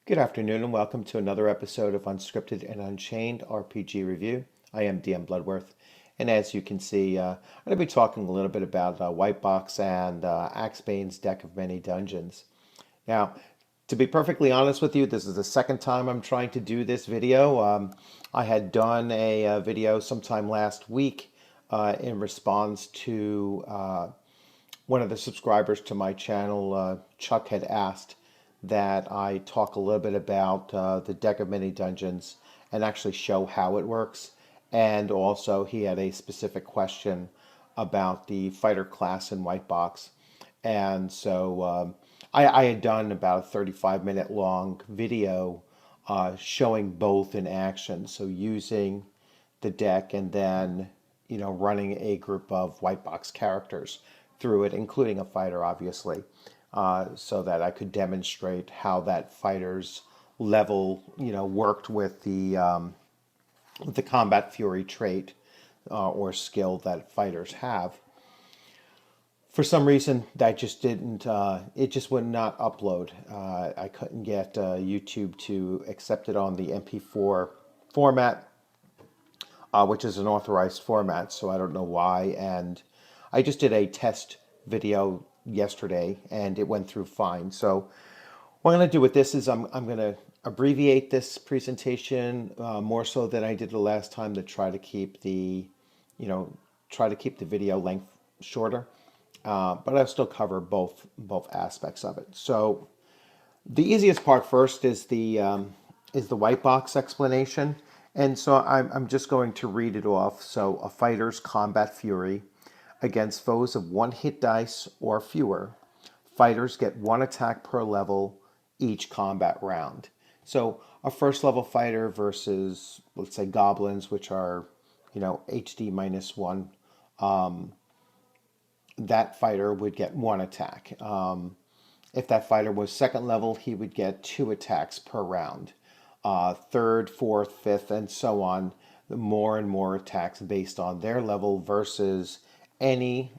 Good afternoon and welcome to another episode of Unscripted and Unchained RPG Review. I am DM Bloodworth, and as you can see, I'm going to be talking a little bit about White Box and Axebane's Deck of Many Dungeons. Now, to be perfectly honest with you, this is the second time I'm trying to do this video. I had done a video sometime last week in response to one of the subscribers to my channel, Chuck, had asked that I talk a little bit about the deck of many dungeons and actually show how it works. And also, he had a specific question about the fighter class in White Box. And so I had done about a 35-minute long video showing both in action. So using the deck and then running a group of white box characters through it, including a fighter, obviously, so that I could demonstrate how that fighter's level worked with the combat fury trait or skill that fighters have. For some reason, that just didn't, it just would not upload. I couldn't get YouTube to accept it on the MP4 format, which is an authorized format, so I don't know why. And I just did a test video yesterday, and it went through fine. So what I'm going to do with this is I'm going to abbreviate this presentation more so than I did the last time to try to keep the, video length shorter. But I'll still cover both aspects of it. So the easiest part first is the white box explanation. And so I'm just going to read it off. So a fighter's combat fury against foes of one hit dice or fewer. Fighters get one attack per level each combat round. So a first level fighter versus, let's say, goblins, which are, HD -1. That fighter would get one attack. If that fighter was second level, he would get two attacks per round. Third, fourth, fifth, and so on, more and more attacks based on their level versus any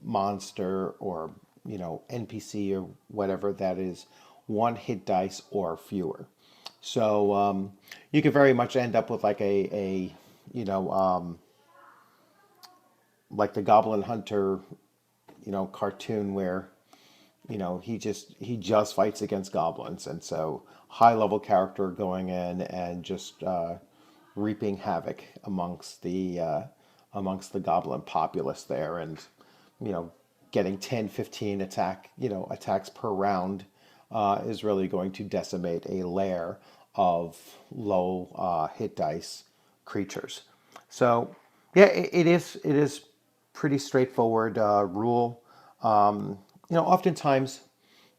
monster or NPC or whatever that is one hit dice or fewer. So you could very much end up with like like the Goblin Hunter cartoon where he just fights against goblins, and so high level character going in and just reaping havoc amongst the goblin populace there, and getting 10, 15 attacks per round is really going to decimate a layer of low hit dice creatures. So yeah, it is pretty straightforward rule. Oftentimes,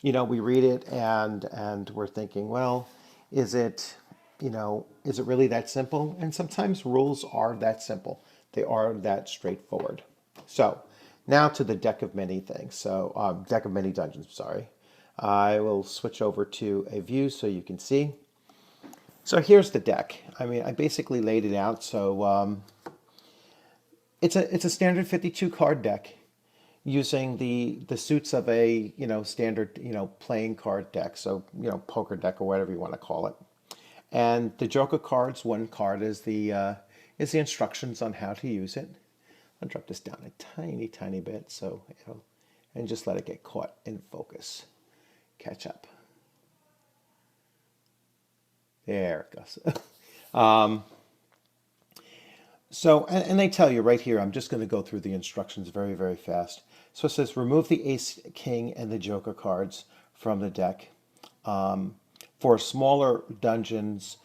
we read it and we're thinking, well, is it really that simple? And sometimes rules are that simple. They are that straightforward. So now to the deck of many things. So deck of many dungeons, sorry. I will switch over to a view so you can see. So here's the deck. I mean, I basically laid it out. So it's a standard 52 card deck using the suits of a standard playing card deck, so poker deck or whatever you want to call it. And the Joker cards, one card is the instructions on how to use it. I'll drop this down a tiny bit so and just let it get caught in focus. Catch up. There it goes. So, and they tell you right here, I'm just going to go through the instructions very, very fast. So it says remove the Ace, King, and the Joker cards from the deck. For smaller dungeons,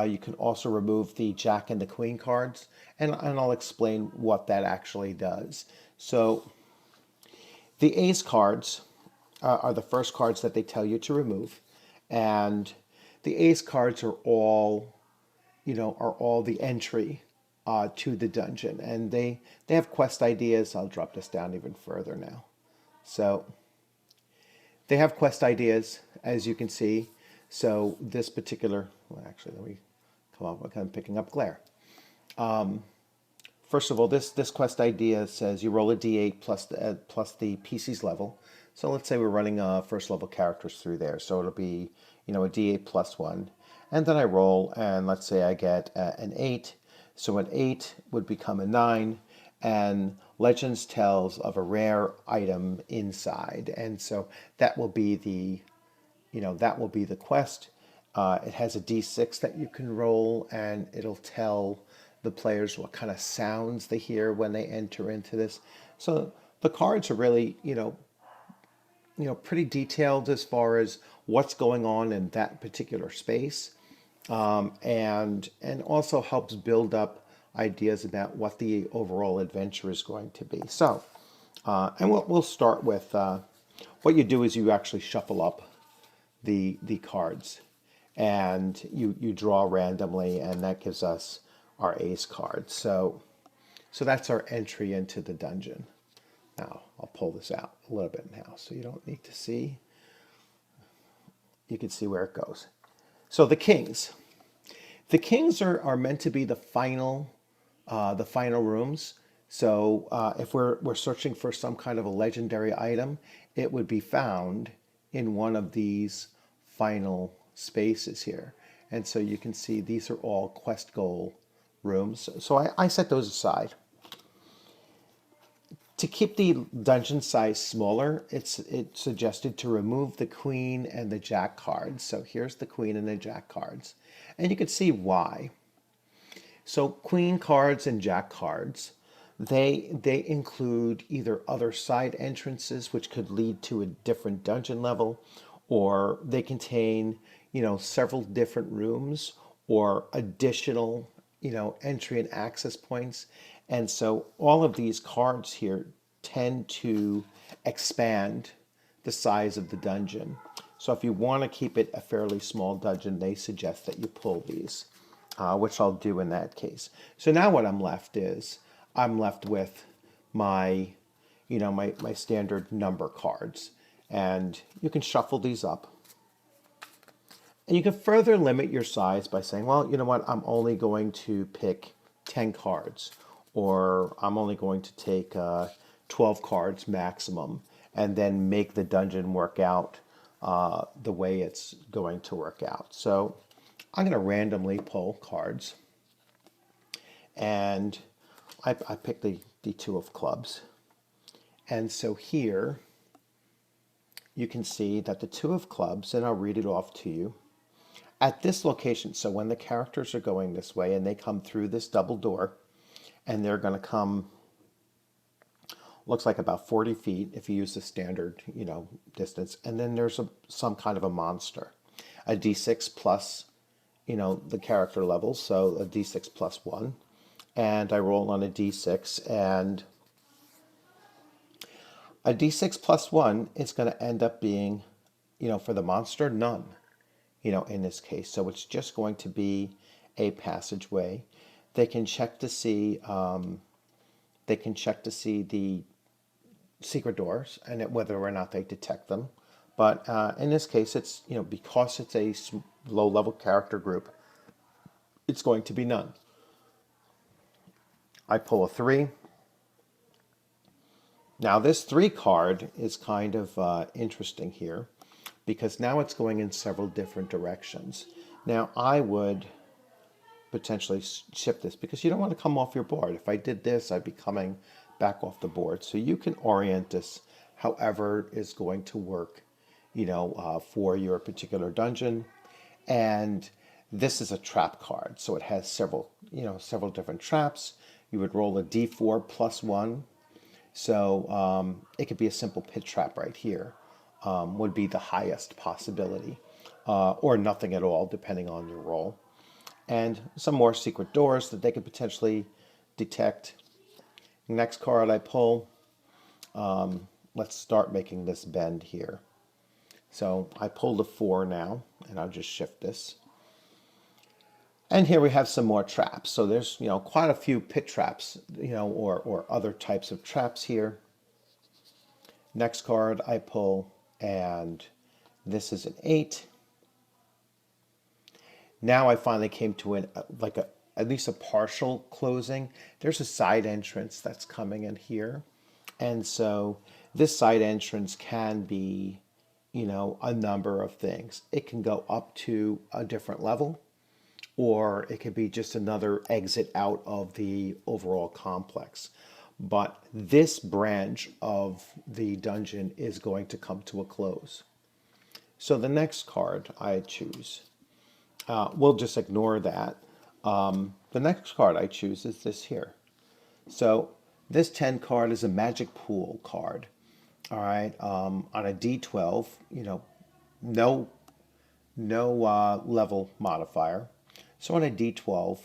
you can also remove the Jack and the Queen cards, and I'll explain what that actually does. So the Ace cards are the first cards that they tell you to remove, and the Ace cards are all the entry to the dungeon, and they have quest ideas. I'll drop this down even further now. So they have quest ideas, as you can see. So this particular, well, actually, let me come up. I'm picking up glare. First of all, this quest idea says you roll a d8 plus the PC's level. So let's say we're running first level characters through there. So it'll be, a D8 plus 1. And then I roll, and let's say I get an 8. So an 8 would become a 9. And Legends tells of a rare item inside. And so that will be the quest. It has a D6 that you can roll, and it'll tell the players what kind of sounds they hear when they enter into this. So the cards are really, pretty detailed as far as what's going on in that particular space, and also helps build up ideas about what the overall adventure is going to be. So, and we'll start with what you do is you actually shuffle up the cards, and you draw randomly, and that gives us our ace card. So that's our entry into the dungeon. Now I'll pull this out a little bit now, so you don't need to see. You can see where it goes. So the kings. The kings are meant to be the final rooms. So if we're searching for some kind of a legendary item, it would be found in one of these final spaces here. And so you can see these are all quest goal rooms. So I set those aside. To keep the dungeon size smaller, it's suggested to remove the queen and the jack cards. So here's the queen and the jack cards. And you can see why. So queen cards and jack cards, they include either other side entrances, which could lead to a different dungeon level, or they contain, several different rooms or additional, entry and access points. And so all of these cards here tend to expand the size of the dungeon. So if you want to keep it a fairly small dungeon, they suggest that you pull these, which I'll do in that case. So now what I'm left with my, my standard number cards. And you can shuffle these up. And you can further limit your size by saying, well, you know what, I'm only going to pick 10 cards, or I'm only going to take 12 cards maximum, and then make the dungeon work out the way it's going to work out. So I'm going to randomly pull cards, and I pick the two of clubs. And so here you can see that the two of clubs, and I'll read it off to you. At this location, so when the characters are going this way and they come through this double door, and they're going to come, looks like about 40 feet if you use the standard, distance. And then there's some kind of a monster, a D6 plus, the character level. So a D6 plus 1. And I roll on a D6, and a D6 plus 1 is going to end up being, for the monster, none, in this case. So it's just going to be a passageway. They can check to see the secret doors and whether or not they detect them. But in this case, it's, because it's a low-level character group, it's going to be none. I pull a 3. Now this 3 card is kind of interesting here, because now it's going in several different directions. Now I would potentially shift this, because you don't want to come off your board. If I did this, I'd be coming back off the board. So you can orient this however is going to work, for your particular dungeon. And this is a trap card, so it has several different traps. You would roll a D4 plus 1. So it could be a simple pit trap right here, would be the highest possibility, or nothing at all, depending on your roll. And some more secret doors that they could potentially detect. Next card I pull, let's start making this bend here. So I pulled a 4 now, and I'll just shift this. And here we have some more traps. So there's, quite a few pit traps, or other types of traps here. Next card I pull, and this is an 8. Now I finally came to at least a partial closing. There's a side entrance that's coming in here. And so this side entrance can be, a number of things. It can go up to a different level, or it could be just another exit out of the overall complex. But this branch of the dungeon is going to come to a close. So the next card I choose, we'll just ignore that. The next card I choose is this here. So this 10 card is a magic pool card. All right. On a D12, no level modifier. So on a D12,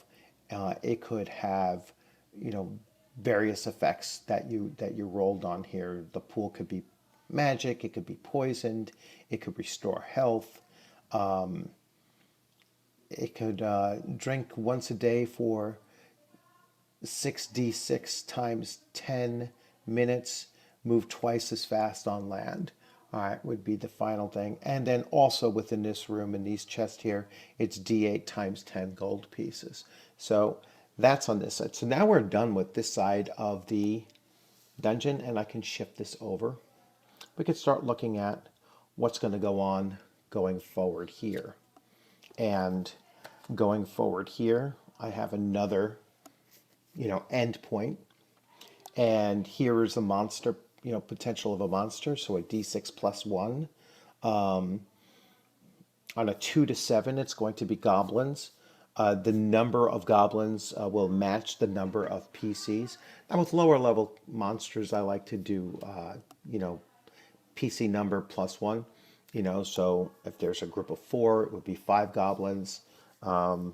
it could have, you know, various effects that you rolled on here. The pool could be magic, it could be poisoned, it could restore health, it could drink once a day for 6d6 times 10 minutes, move twice as fast on land. All right, would be the final thing. And then also within this room, in these chests here, it's d8 times 10 gold pieces. So that's on this side. So now we're done with this side of the dungeon, and I can shift this over. We could start looking at what's going to go on going forward here. And going forward here, I have another, end point. And here is the monster, potential of a monster. So a d6 plus 1. On a 2 to 7, it's going to be goblins. The number of goblins will match the number of PCs. Now with lower level monsters, I like to do, PC number plus 1. So if there's a group of 4, it would be 5 goblins. Only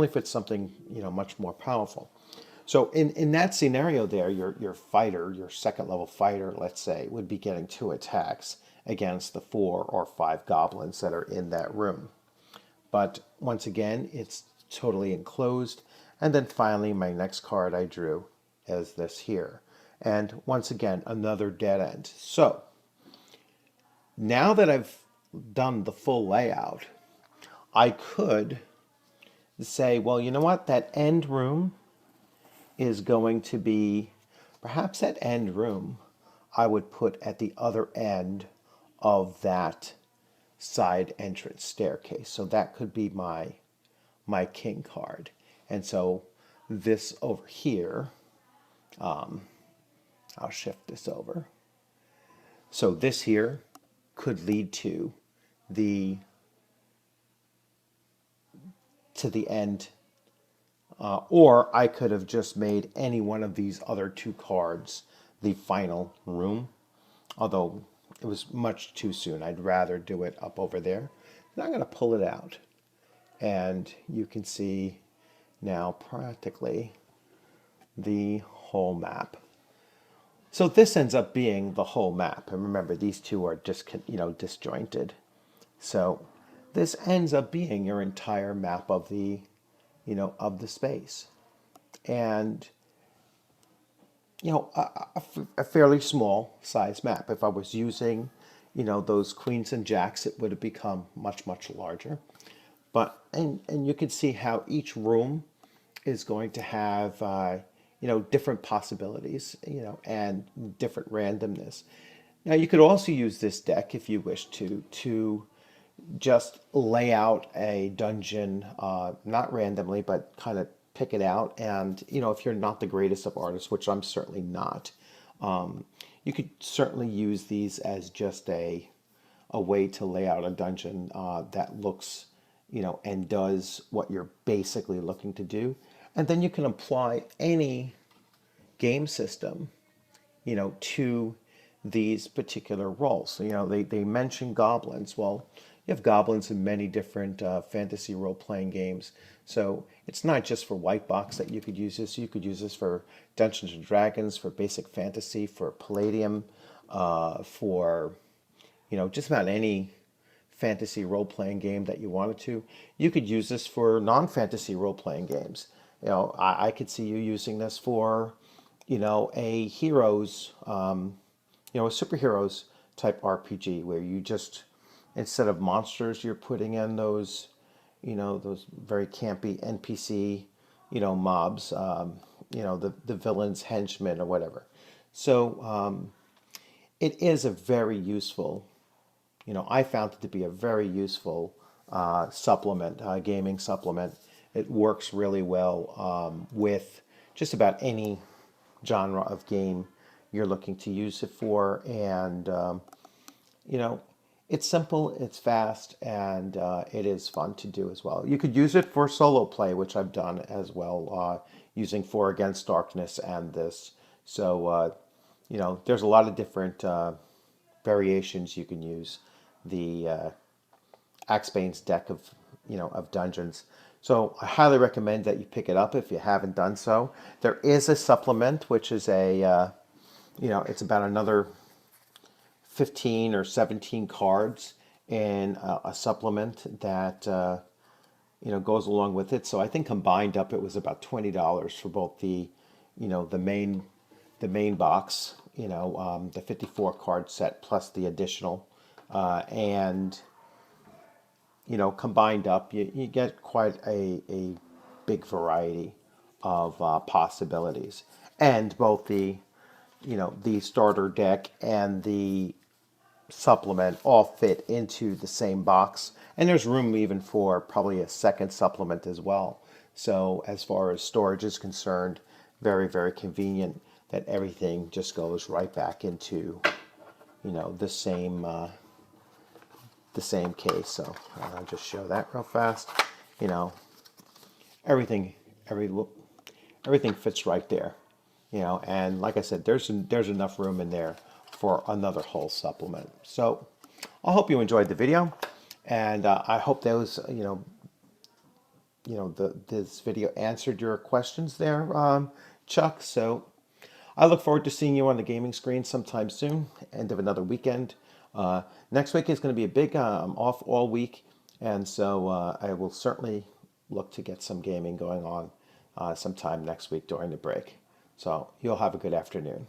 if it's something, much more powerful. So in that scenario there, your fighter, your second level fighter, let's say, would be getting 2 attacks against the 4 or 5 goblins that are in that room. But once again, it's totally enclosed. And then finally, my next card I drew is this here. And once again, another dead end. So now that I've done the full layout, I could say, well, you know what? That end room is going to be, perhaps that end room I would put at the other end of that side entrance staircase. So that could be my king card. And so this over here, I'll shift this over. So this here could lead to the end, or I could have just made any one of these other 2 cards the final room, although it was much too soon. I'd rather do it up over there. Now I'm going to pull it out, and you can see now practically the whole map. So this ends up being the whole map. And remember, these 2 are just, disjointed. So this ends up being your entire map of the, of the space. And, a fairly small size map. If I was using, those queens and jacks, it would have become much, much larger. But, and you can see how each room is going to have, different possibilities, and different randomness. Now, you could also use this deck if you wish to just lay out a dungeon, not randomly, but kind of pick it out. And, if you're not the greatest of artists, which I'm certainly not, you could certainly use these as just a way to lay out a dungeon that looks, and does what you're basically looking to do. And then you can apply any game system, to these particular roles. So, they mention goblins. Well, you have goblins in many different fantasy role-playing games. So it's not just for white box that you could use this. You could use this for Dungeons and Dragons, for basic fantasy, for Palladium, for, just about any fantasy role-playing game that you wanted to. You could use this for non-fantasy role-playing games. I could see you using this for, a heroes, a superheroes type RPG where you just, instead of monsters, you're putting in those, those very campy NPC, mobs, the villains, henchmen, or whatever. So it is a very useful, I found it to be a very useful supplement, gaming supplement. It works really well with just about any genre of game you're looking to use it for. And, you know, it's simple, it's fast, and it is fun to do as well. You could use it for solo play, which I've done as well, using For Against Darkness and this. So, there's a lot of different variations you can use the Axebane's deck of dungeons. So I highly recommend that you pick it up if you haven't done so. There is a supplement, which is it's about another 15 or 17 cards in a supplement that goes along with it. So I think combined up it was about $20 for both the main box, the 54 card set plus the additional, and combined up you get quite a big variety of possibilities, and both the starter deck and the supplement all fit into the same box, and there's room even for probably a second supplement as well. So as far as storage is concerned, very, very convenient that everything just goes right back into the same case. So I'll just show that real fast. Everything everything fits right there. And like I said, there's enough room in there for another whole supplement. So I hope you enjoyed the video, and I hope those this video answered your questions there, Chuck. So I look forward to seeing you on the gaming screen sometime soon, end of another weekend. Next week is going to be a big, I'm off all week, and so I will certainly look to get some gaming going on sometime next week during the break. So you'll have a good afternoon.